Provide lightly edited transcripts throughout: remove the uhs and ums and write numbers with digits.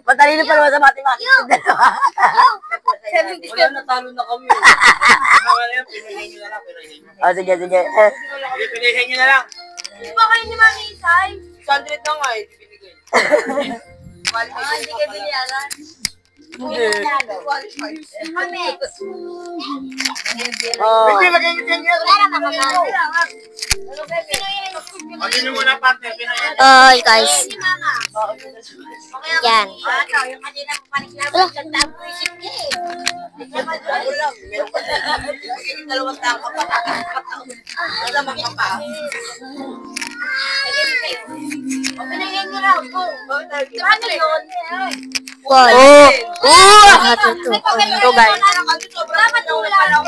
Matalino pa naman sa mathematics. Wala, natalo na kami. Oh, sige, sige. Pilihin nyo na lang. Hindi ba kayo ni Mami Isay? 100 na nga eh, binigay. Hindi kayo biniyaran. Hindi. Mami. Oh. Wait, magiging nyo. Pagin mo na partner, pinayan. Oh, guys. Yan. Yung kanina ko paniklaban, ganda ang puisip niya eh. Magiging dalawang tangka pa. Malamang ka pa. Pinagyan niyo raw po. Ano yun? Oh. Ito, guys. Dapat nung wala lang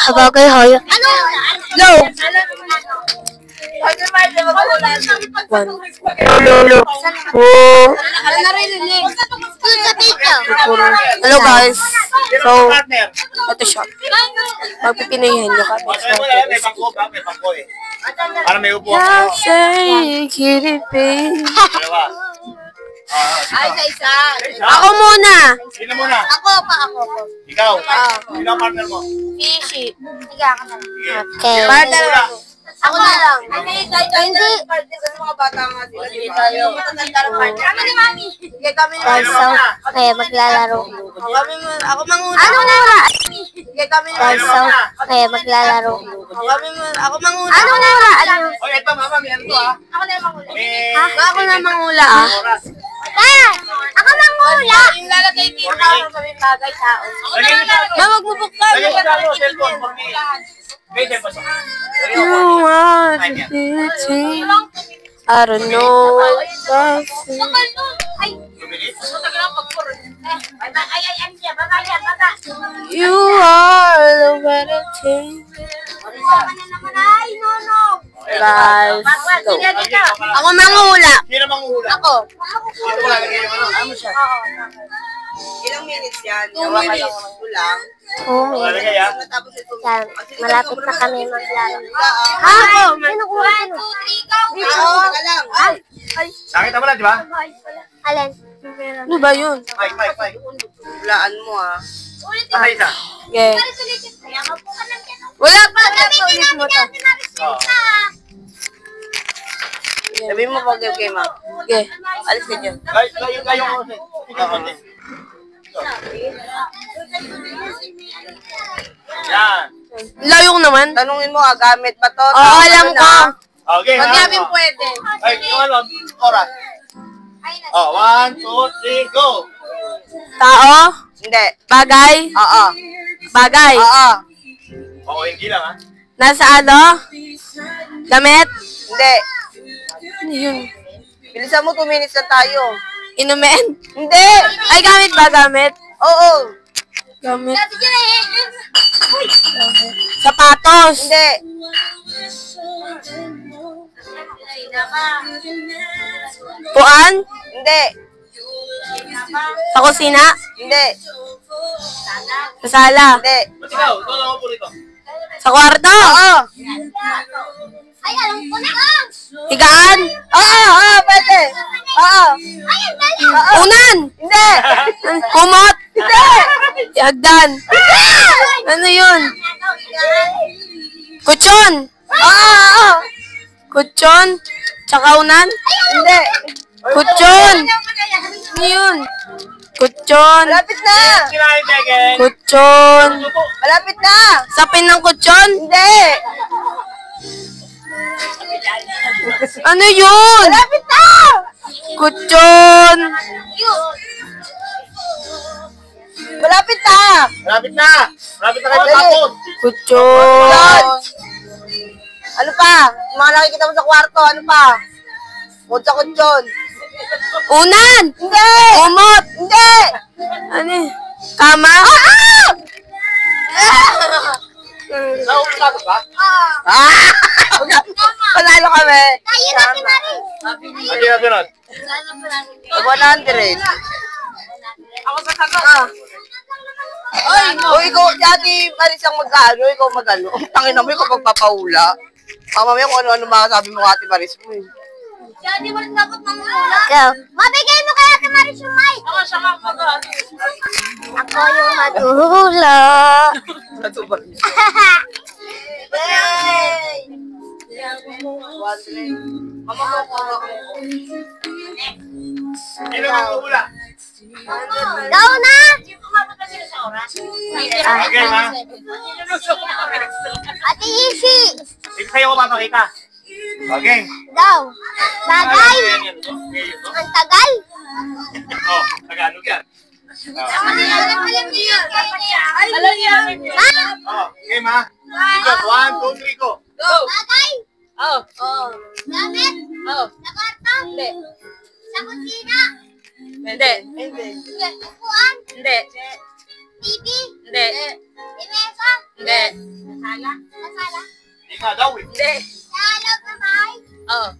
Habagay hoyo. Ano? No. One. Oh. Ano narinig? Sa pizza. Hello, guys. So, Partner. ito siya. Magpipinayin nyo kami. May bangko ba? May bangko eh. Para may upo. Say, kitty baby. Dalawa. Ay, isa. Ako muna. Sino muna? Ako pa ako. Ikaw. Sino ang partner mo? Fishy. Sige, ako na. Okay. Partner. Ako na lang. Hindi. Mga bata nga sila. Sige tayo. Kami ni Mami. Sige, kami ni Guys, so, kaya maglalaro. Ako manguna. Ano muna? Sige, kami ni Guys, so, kaya maglalaro. Ako manguna. Ano muna? Ano? O, ito mama, may ano to ah. Ako na yung manguna. Ako na mangula, ah. Oras. Ako mangula. Yung lalagay dito. Ako sa may bagay tao. Lagay mo sa ano? Mawag mo bukal. Lagay mo sa ano, cellphone for me. May cellphone sa. Lagay mo You for me. want Time yan. it. I don't know. Bakal nun. Ay. 2 minutes? Ay, ano siya? Baka yan, baka. You are the better thing. Baka na naman ay, no. Guys, so, Sige, dito. ako mangula. Sino manghuhula? Ako. Dito ko lalagay yung ano. Ano siya? Ilang minutes yan? 2 minutes. Kulang. 2 minutes. Lalagay ah. Tapos ito. Yan, malapit na kami maglaro. Ako! Sino ko? 1, 2, 3, go! Teka lang. Nakita mo na, di ba? Alin? Ano ba yun? 5, 5, 5. Hulaan mo ah. Ano isa? Yeah. Kaya ka po ka lang yan. Wala pa na ulit mo to. Oo. Sabi mo pag okay, ma'am. Okay. Alis ka dyan. Kayo ko. Ikaw ko. Yan. Layo ko naman. Tanungin mo gamit pa to? Oo, alam ko. Okay, Pag ha? namin pwede. Ay, yung ano, oras. Oh, 1, 2, 3, go! Tao? Hindi. Bagay? Oo. Bagay? Oo. Oo, hindi lang ha. Nasa ano? Damit? Hindi. Ano yun? Bilisan mo 2 minutes na tayo. Inumin? Hindi. Ay, gamit ba? Gamit? Oo. Gamit. Sapatos? Hindi. Puan? Hindi. Sa kusina? Hindi. Sa sala? Hindi. Ba't ikaw? Ikaw lang ako po rito. Sa kwarto? Oo. Ay, alam ko na. Higaan? Oo, pwede. Oo. Ay, ang dali. Unan? Hindi. Kumot? Hindi. Hagdan? Ano yun? Kutsyon? Oo. Kutsyon? Tsaka unan? Hindi. Kutsyon? Ano yun? Kutsyon? Malapit na. Kinain, Megan. Kutsyon? Malapit na. Sapin ng kutsyon? Hindi. Ano yun? Malapit na. Kutsyon? Malapit na. Malapit na. Malapit na kayo Dali. tapon. Kutsyon? Ano pa? Mga nakikita mo sa kwarto, ano pa? Bukod sa kutsyon. Unan? Hindi. Kumot? Hindi. Ano yun? Kama? Nauulat ba? Ah! Panalo kami. Tayo na si Marie. Hindi na sunod. 100. Ako sa taga. Ay, no. O ikaw, dati Maris ang mag-ano, ikaw mag-ano. Tangin na mo, ikaw magpapahula. Mamaya kung ano-ano makasabi mo Ate Maris mo eh. Siya, di mo rin dapat mamula. Ikaw. Mabigay mo kaya Ate Maris yung mic. Ako siya nga mag-ano. Ako yung madula. Yay! Sino mag-uula? Daw na! Okay, ma. Ate Isi! Sige sa'yo ko papakita. Okay. Daw! Bagay! Ang tagal! Oh, Tagalog yan. Alam niyo yun! Alam niya. Oh, okay, ma. Sige, 1, 2, 3, go. Bagay! Oh. Gamit! Oh. Sa kwarto! Hindi. Sa kusina! Hindi. Upuan! Hindi. TV! Hindi. Mesa! Hindi. Sa sala? Hindi nga daw eh. Hindi. Sa loob ng bahay? Oh.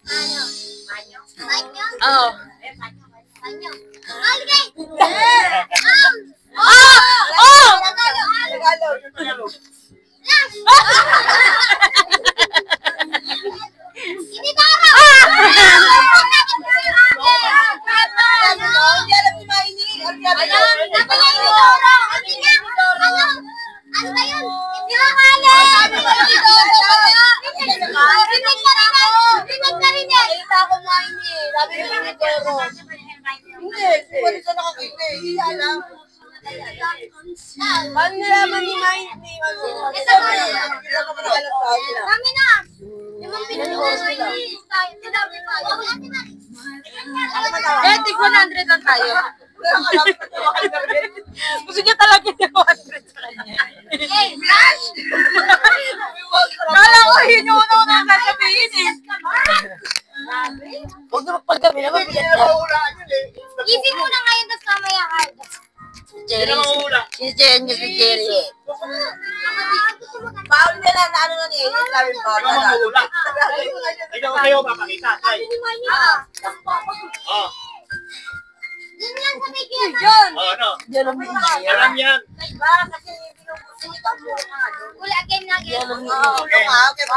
Ano? Banyo? Banyo? Oh. Banyo? Colgate! Oh! Oh! Tagalog! Tagalog. Flash! Initara! Ano ba yun? Hindi ba kaya? Rinig na rinig! Isa ako maini. Sabi mo yung Toro. Hindi. Wala sa nakakita. Iya lang. Paano nalaman ni Maini? Ito ba yun? Kami na! Yung mga pinunos na yun. Sinabi pa. Eh, tig 100 lang tayo. Gusto niya talaga yung 100 sa kanya. Hey, Flash! Kala ko yun yung una-una sasabihin eh. Huwag naman paggabi naman. Hindi na mahulaan yun eh. Isip mo na ngayon, tapos mamaya hard. Hindi na mahula. Si Jenny, si Jerry. Paul nila na ano na ni Ellie, sabi mo. Hindi na mahula. Ikaw sa'yo papakita. Say. Oh. Yun yan sa may kaya. Oh, ano? Diyan ang easier. Alam yan. Kasi pinupusin ito mo. Wala, game na game. Yan ang Okay. easier.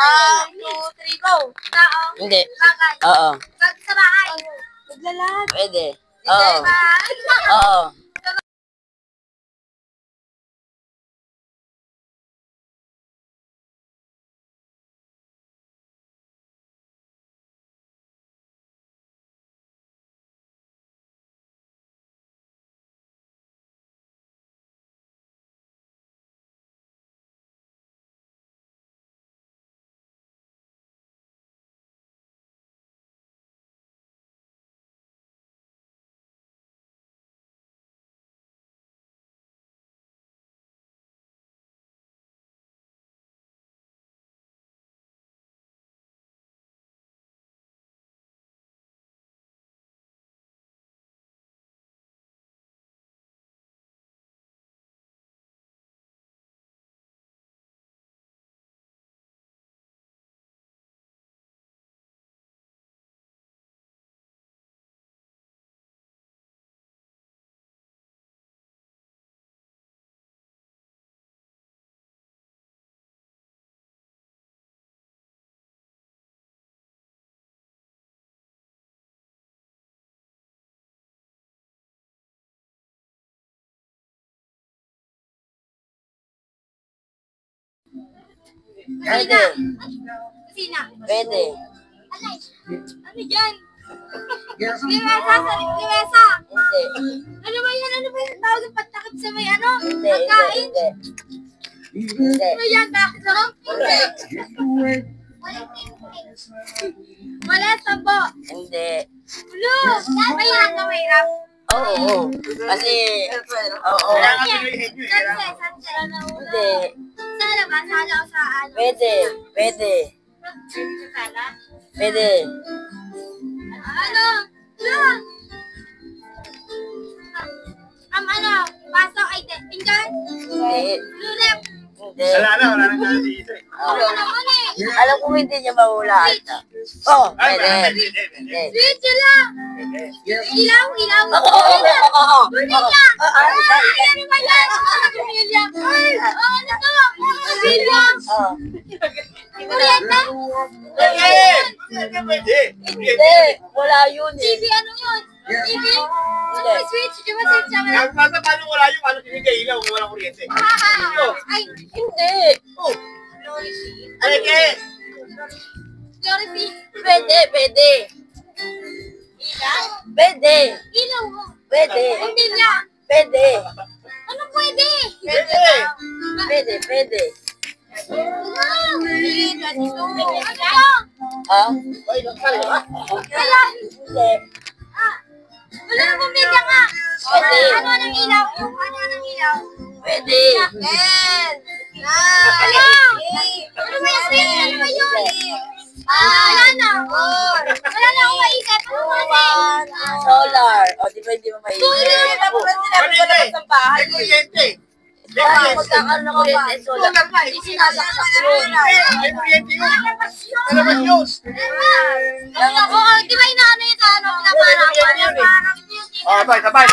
1, 2, 3, go. Tao. Hindi. Bagay. Oo. Bag sa bahay. Naglalag. Pwede. Oo. Bag. Oo. Pwede. Kusina. Pwede. Alay. Ano dyan? Limesa sa limesa. Hindi. Ano ba yan? Ano ba yung tawag ng patakip sa may ano? Hindi. Pagkain? Hindi. Hindi. Ano yan? Bakit ako? Wala sabo. Hindi. Ulo. Mahirap na mahirap. Oo. Kasi, oo. Kailangan pilihin nyo eh. Sunset. Sunset. Hindi. Sa labas. Sala o sa ano? Pwede. Pwede. Sa sala? Pwede. Ano? Ulo. Ano? Baso ay pinggan? Hindi. Lulep. Hindi. Wala na tayo dito eh. Oo. Ano naman eh? Alam ko hindi niya mahulaan. Oo. Ay, Pwede. pwede. Hindi. Switch lang. Ilaw, ilaw. Oo. Pamilya. Ano ba yan? Pamilya. Ano to? Pamilya. Kuryente? Pwede. Hindi. Wala yun eh. TV, ano yun? TV? May switch. Di ba switch naman? Ang bata, paano wala yung ano tinigay ilaw kung walang kuryente? Ay, Hindi. Oh. Ano kaya? Clarity. Pwede. Ilaw? Pwede. Ilaw. Pwede. Pamilya. Pwede. Ano pwede? Pwede. Ano to? Ha? Ay, nakasali ba? Kaya, Hindi. wala na pamilya nga. Pwede. Ano ng ilaw? Ano ng ilaw? Pwede. Ten. Ano? Ano ba yung Ano ba yun? Wala na. Wala na akong maisip. Ano ba yun? Solar. O, di ba hindi mo maisip? Sinabi ko naman sa bahay. May kuryente. Kaya magkakaroon ng kuryente, solar. Hindi sinasaksak yun. May kuryente yun. Talaman yun. Oo, di ba inaano yun sa ano? Pinaparang. Oh, sabay.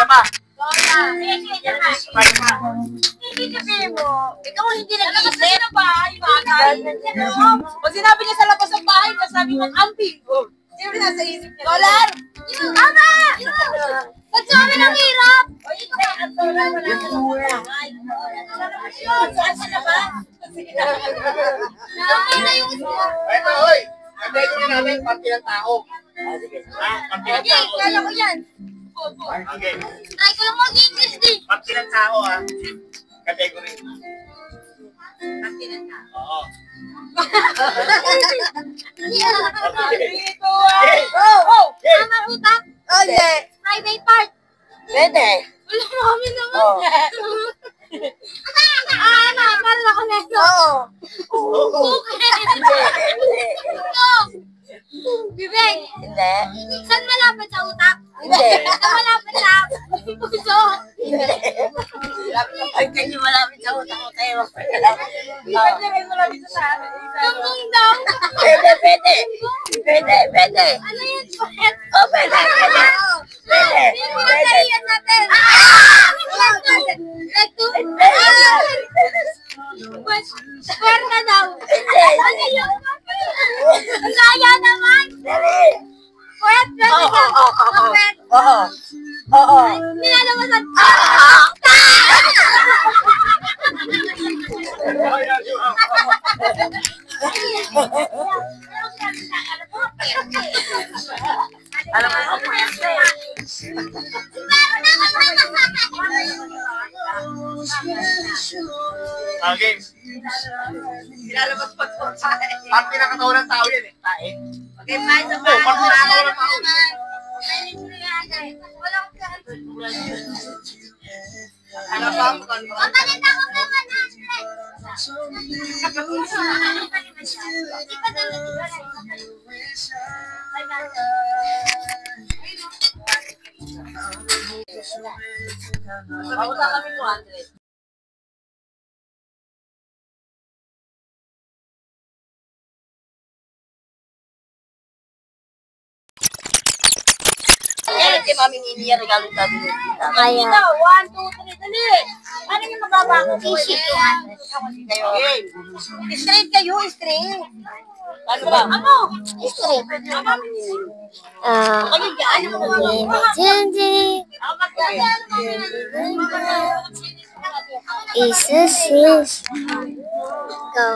Ikaw hindi nag-iisip. Pag sinabi niya sa labas ng bahay, sabi mo, amping. Sino rin nasa isip niya? Dollar! Tama! Ba't sa amin ang hirap? Tama yung Ito, hoy. Antay ko rin natin, party ng tao. Party ng Okay, tao. kala ko yan. Okay. Try ko lang mag-English din. Party ng tao, ha? Category. Oo. Okay. Tama utak. Hindi. Private part. Pwede. Wala namin naman. Oo. Parang ako na ito. Oo. Hindi. Bibig, Hindi. saan malapit sa utak? Hindi. Saan malapit sa puso? Hindi. Ay, kasi malapit sa utang ko tayo. Tungkong daw. Pwede. Ano yun? Bakit? Oh, pwede. Pero matalian natin. Like to? Kwarta daw. Ano yun? Ang laya naman. Kwet, kwet daw. Kwet. Oo. Nilalabasan. Alam mo, ako pwede. Okay. Nilalabas pa po tayo. Party ng katawan ng tao yan, eh. Tae. Okay, bye sa Oh, party ng katawan ng tao. Ano ba ang Papalit ako naman, Andre. Pauta kami 200. Yan si Mami Nini, regalo sa atin. Kaya. 1, 2, 3, dali! Ano yung mababa ko? Easy. Straight kayo, straight. Ano ba? Ano? Straight. Isa sis. Go.